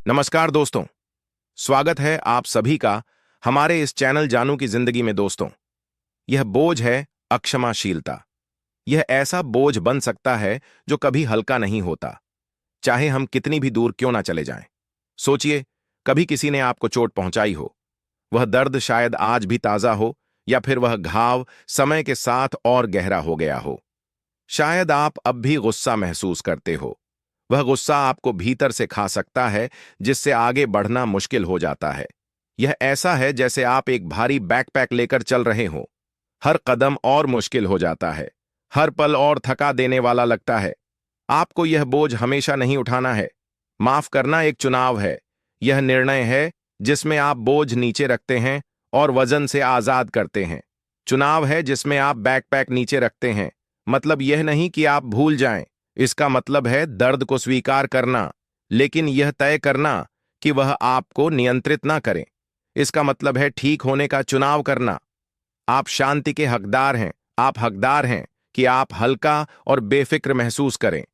नमस्कार दोस्तों। स्वागत है आप सभी का हमारे इस चैनल जानू की जिंदगी में। दोस्तों, यह बोझ है अक्षमाशीलता। यह ऐसा बोझ बन सकता है जो कभी हल्का नहीं होता, चाहे हम कितनी भी दूर क्यों ना चले जाएं। सोचिए, कभी किसी ने आपको चोट पहुंचाई हो। वह दर्द शायद आज भी ताजा हो, या फिर वह घाव समय के साथ और गहरा हो गया हो। शायद आप अब भी गुस्सा महसूस करते हो। वह गुस्सा आपको भीतर से खा सकता है, जिससे आगे बढ़ना मुश्किल हो जाता है। यह ऐसा है जैसे आप एक भारी बैकपैक लेकर चल रहे हो। हर कदम और मुश्किल हो जाता है, हर पल और थका देने वाला लगता है। आपको यह बोझ हमेशा नहीं उठाना है। माफ करना एक चुनाव है। यह निर्णय है जिसमें आप बोझ नीचे रखते हैं और वजन से आजाद करते हैं। चुनाव है जिसमें आप बैकपैक नीचे रखते हैं। मतलब यह नहीं कि आप भूल जाएं, इसका मतलब है दर्द को स्वीकार करना, लेकिन यह तय करना कि वह आपको नियंत्रित ना करे। इसका मतलब है ठीक होने का चुनाव करना। आप शांति के हकदार हैं। आप हकदार हैं कि आप हल्का और बेफिक्र महसूस करें।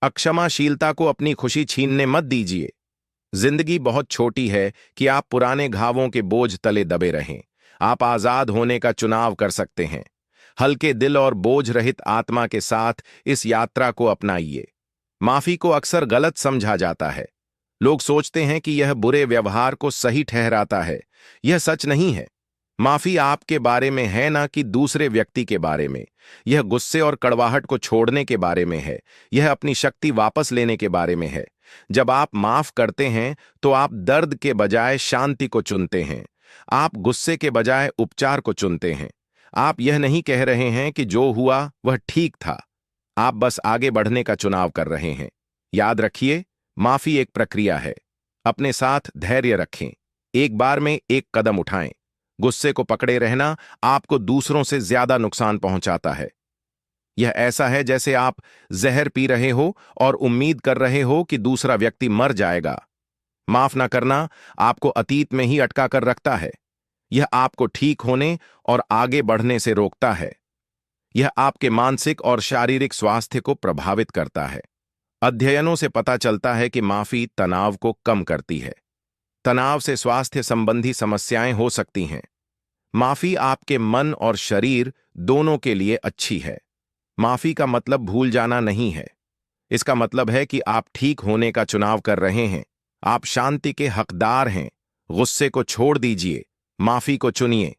अक्षमाशीलता को अपनी खुशी छीनने मत दीजिए। जिंदगी बहुत छोटी है कि आप पुराने घावों के बोझ तले दबे रहें। आप आजाद होने का चुनाव कर सकते हैं। हल्के दिल और बोझ रहित आत्मा के साथ इस यात्रा को अपनाइए। माफी को अक्सर गलत समझा जाता है। लोग सोचते हैं कि यह बुरे व्यवहार को सही ठहराता है। यह सच नहीं है। माफी आपके बारे में है ना कि दूसरे व्यक्ति के बारे में। यह गुस्से और कड़वाहट को छोड़ने के बारे में है। यह अपनी शक्ति वापस लेने के बारे में है। जब आप माफ करते हैं तो आप दर्द के बजाय शांति को चुनते हैं। आप गुस्से के बजाय उपचार को चुनते हैं। आप यह नहीं कह रहे हैं कि जो हुआ वह ठीक था। आप बस आगे बढ़ने का चुनाव कर रहे हैं। याद रखिए, माफी एक प्रक्रिया है। अपने साथ धैर्य रखें। एक बार में एक कदम उठाएं। गुस्से को पकड़े रहना आपको दूसरों से ज्यादा नुकसान पहुंचाता है। यह ऐसा है जैसे आप जहर पी रहे हो और उम्मीद कर रहे हो कि दूसरा व्यक्ति मर जाएगा। माफ ना करना आपको अतीत में ही अटका कर रखता है। यह आपको ठीक होने और आगे बढ़ने से रोकता है। यह आपके मानसिक और शारीरिक स्वास्थ्य को प्रभावित करता है। अध्ययनों से पता चलता है कि माफी तनाव को कम करती है। तनाव से स्वास्थ्य संबंधी समस्याएं हो सकती हैं। माफी आपके मन और शरीर दोनों के लिए अच्छी है। माफी का मतलब भूल जाना नहीं है। इसका मतलब है कि आप ठीक होने का चुनाव कर रहे हैं। आप शांति के हकदार हैं। गुस्से को छोड़ दीजिए, माफी को चुनिए।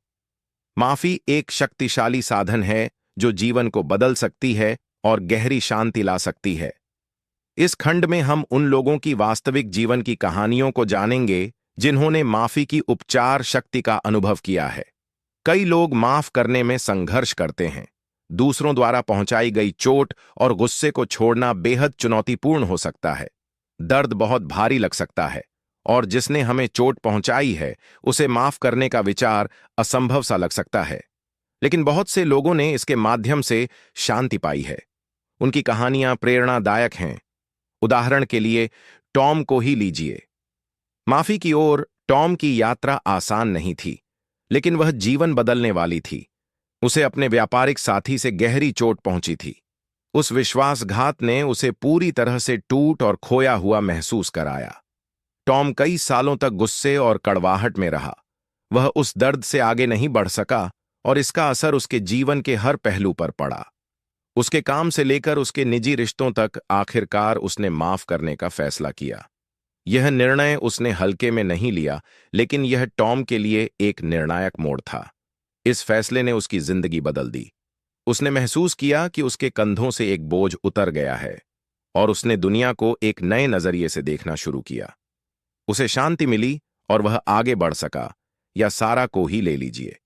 माफी एक शक्तिशाली साधन है जो जीवन को बदल सकती है और गहरी शांति ला सकती है। इस खंड में हम उन लोगों की वास्तविक जीवन की कहानियों को जानेंगे जिन्होंने माफी की उपचार शक्ति का अनुभव किया है। कई लोग माफ करने में संघर्ष करते हैं। दूसरों द्वारा पहुंचाई गई चोट और गुस्से को छोड़ना बेहद चुनौतीपूर्ण हो सकता है। दर्द बहुत भारी लग सकता है, और जिसने हमें चोट पहुंचाई है उसे माफ करने का विचार असंभव सा लग सकता है। लेकिन बहुत से लोगों ने इसके माध्यम से शांति पाई है। उनकी कहानियां प्रेरणादायक हैं। उदाहरण के लिए टॉम को ही लीजिए। माफी की ओर टॉम की यात्रा आसान नहीं थी, लेकिन वह जीवन बदलने वाली थी। उसे अपने व्यापारिक साथी से गहरी चोट पहुंची थी। उस विश्वासघात ने उसे पूरी तरह से टूट और खोया हुआ महसूस कराया। टॉम कई सालों तक गुस्से और कड़वाहट में रहा। वह उस दर्द से आगे नहीं बढ़ सका, और इसका असर उसके जीवन के हर पहलू पर पड़ा। उसके काम से लेकर उसके निजी रिश्तों तक आखिरकार उसने माफ करने का फैसला किया। यह निर्णय उसने हल्के में नहीं लिया, लेकिन यह टॉम के लिए एक निर्णायक मोड़ था। इस फैसले ने उसकी जिंदगी बदल दी। उसने महसूस किया कि उसके कंधों से एक बोझ उतर गया है, और उसने दुनिया को एक नए नजरिए से देखना शुरू किया। उसे शांति मिली और वह आगे बढ़ सका, या सारा को ही ले लीजिए।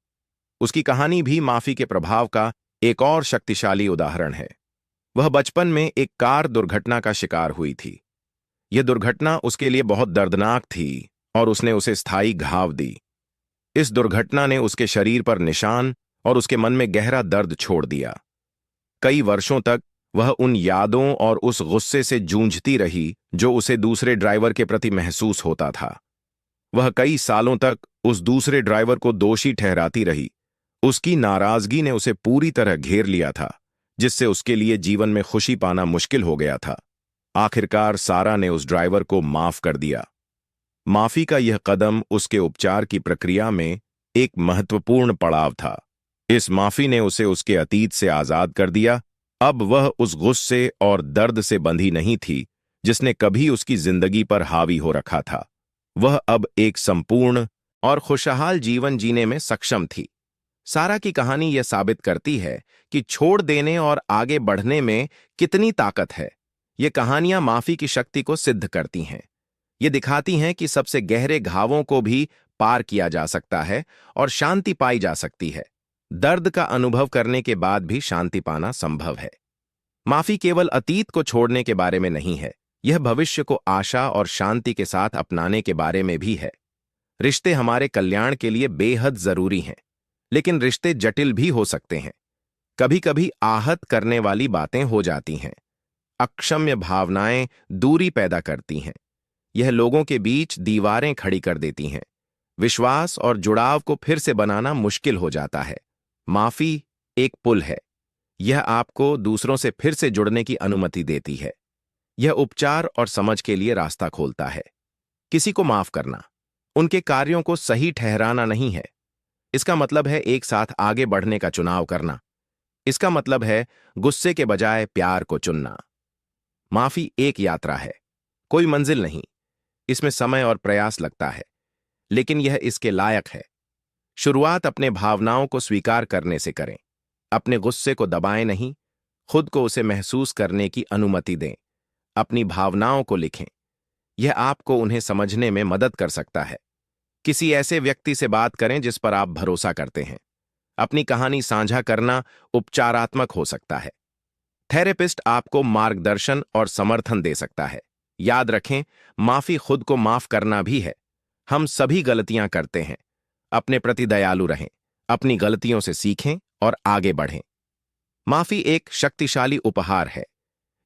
उसकी कहानी भी माफी के प्रभाव का एक और शक्तिशाली उदाहरण है। वह बचपन में एक कार दुर्घटना का शिकार हुई थी। यह दुर्घटना उसके लिए बहुत दर्दनाक थी, और उसने उसे स्थायी घाव दी। इस दुर्घटना ने उसके शरीर पर निशान और उसके मन में गहरा दर्द छोड़ दिया। कई वर्षों तक वह उन यादों और उस गुस्से से जूझती रही जो उसे दूसरे ड्राइवर के प्रति महसूस होता था। वह कई सालों तक उस दूसरे ड्राइवर को दोषी ठहराती रही। उसकी नाराजगी ने उसे पूरी तरह घेर लिया था, जिससे उसके लिए जीवन में खुशी पाना मुश्किल हो गया था। आखिरकार सारा ने उस ड्राइवर को माफ कर दिया। माफी का यह कदम उसके उपचार की प्रक्रिया में एक महत्वपूर्ण पड़ाव था। इस माफी ने उसे उसके अतीत से आजाद कर दिया। अब वह उस गुस्से और दर्द से बंधी नहीं थी जिसने कभी उसकी जिंदगी पर हावी हो रखा था। वह अब एक संपूर्ण और खुशहाल जीवन जीने में सक्षम थी। सारा की कहानी यह साबित करती है कि छोड़ देने और आगे बढ़ने में कितनी ताकत है। ये कहानियां माफी की शक्ति को सिद्ध करती हैं। ये दिखाती हैं कि सबसे गहरे घावों को भी पार किया जा सकता है और शांति पाई जा सकती है। दर्द का अनुभव करने के बाद भी शांति पाना संभव है। माफी केवल अतीत को छोड़ने के बारे में नहीं है, यह भविष्य को आशा और शांति के साथ अपनाने के बारे में भी है। रिश्ते हमारे कल्याण के लिए बेहद जरूरी हैं, लेकिन रिश्ते जटिल भी हो सकते हैं। कभी कभी आहत करने वाली बातें हो जाती हैं। अक्षम्य भावनाएं दूरी पैदा करती हैं। यह लोगों के बीच दीवारें खड़ी कर देती हैं। विश्वास और जुड़ाव को फिर से बनाना मुश्किल हो जाता है। माफी एक पुल है। यह आपको दूसरों से फिर से जुड़ने की अनुमति देती है। यह उपचार और समझ के लिए रास्ता खोलता है। किसी को माफ करना उनके कार्यों को सही ठहराना नहीं है। इसका मतलब है एक साथ आगे बढ़ने का चुनाव करना। इसका मतलब है गुस्से के बजाय प्यार को चुनना। माफी एक यात्रा है, कोई मंजिल नहीं। इसमें समय और प्रयास लगता है, लेकिन यह इसके लायक है। शुरुआत अपने भावनाओं को स्वीकार करने से करें। अपने गुस्से को दबाएं नहीं, खुद को उसे महसूस करने की अनुमति दें। अपनी भावनाओं को लिखें। यह आपको उन्हें समझने में मदद कर सकता है। किसी ऐसे व्यक्ति से बात करें जिस पर आप भरोसा करते हैं। अपनी कहानी साझा करना उपचारात्मक हो सकता है। थेरेपिस्ट आपको मार्गदर्शन और समर्थन दे सकता है। याद रखें, माफी खुद को माफ करना भी है। हम सभी गलतियां करते हैं। अपने प्रति दयालु रहें, अपनी गलतियों से सीखें और आगे बढ़ें। माफी एक शक्तिशाली उपहार है।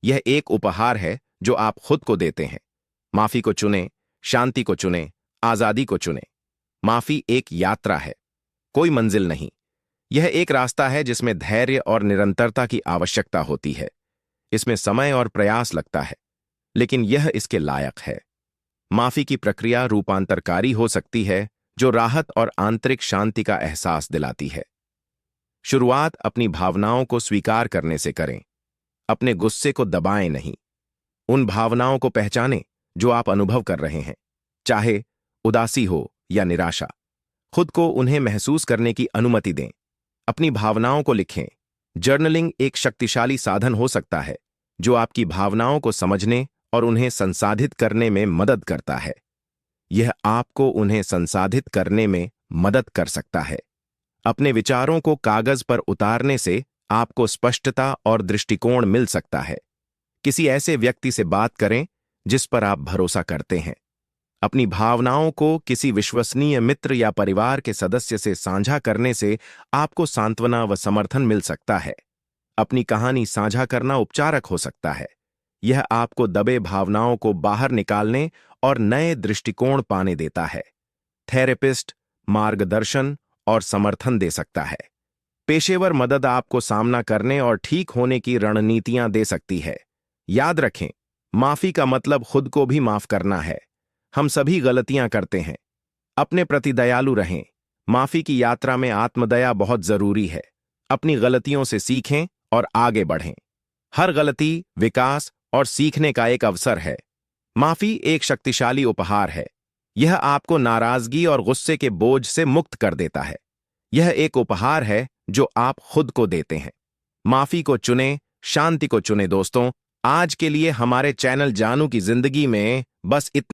यह एक उपहार है जो आप खुद को देते हैं। माफी को चुनें, शांति को चुनें, आजादी को चुनें। माफी एक यात्रा है, कोई मंजिल नहीं। यह एक रास्ता है जिसमें धैर्य और निरंतरता की आवश्यकता होती है। इसमें समय और प्रयास लगता है, लेकिन यह इसके लायक है। माफी की प्रक्रिया रूपांतरकारी हो सकती है, जो राहत और आंतरिक शांति का एहसास दिलाती है। शुरुआत अपनी भावनाओं को स्वीकार करने से करें। अपने गुस्से को दबाएं नहीं। उन भावनाओं को पहचानें जो आप अनुभव कर रहे हैं, चाहे उदासी हो या निराशा। खुद को उन्हें महसूस करने की अनुमति दें। अपनी भावनाओं को लिखें। जर्नलिंग एक शक्तिशाली साधन हो सकता है जो आपकी भावनाओं को समझने और उन्हें संसाधित करने में मदद करता है। यह आपको उन्हें संसाधित करने में मदद कर सकता है। अपने विचारों को कागज पर उतारने से आपको स्पष्टता और दृष्टिकोण मिल सकता है। किसी ऐसे व्यक्ति से बात करें जिस पर आप भरोसा करते हैं। अपनी भावनाओं को किसी विश्वसनीय मित्र या परिवार के सदस्य से साझा करने से आपको सांत्वना व समर्थन मिल सकता है। अपनी कहानी साझा करना उपचारक हो सकता है। यह आपको दबे भावनाओं को बाहर निकालने और नए दृष्टिकोण पाने देता है। थेरेपिस्ट मार्गदर्शन और समर्थन दे सकता है। पेशेवर मदद आपको सामना करने और ठीक होने की रणनीतियां दे सकती है। याद रखें, माफी का मतलब खुद को भी माफ करना है। हम सभी गलतियां करते हैं। अपने प्रति दयालु रहें। माफी की यात्रा में आत्मदया बहुत जरूरी है। अपनी गलतियों से सीखें और आगे बढ़ें। हर गलती विकास और सीखने का एक अवसर है। माफी एक शक्तिशाली उपहार है। यह आपको नाराजगी और गुस्से के बोझ से मुक्त कर देता है। यह एक उपहार है जो आप खुद को देते हैं। माफी को चुनें, शांति को चुनें। दोस्तों, आज के लिए हमारे चैनल जानू की जिंदगी में बस इतना।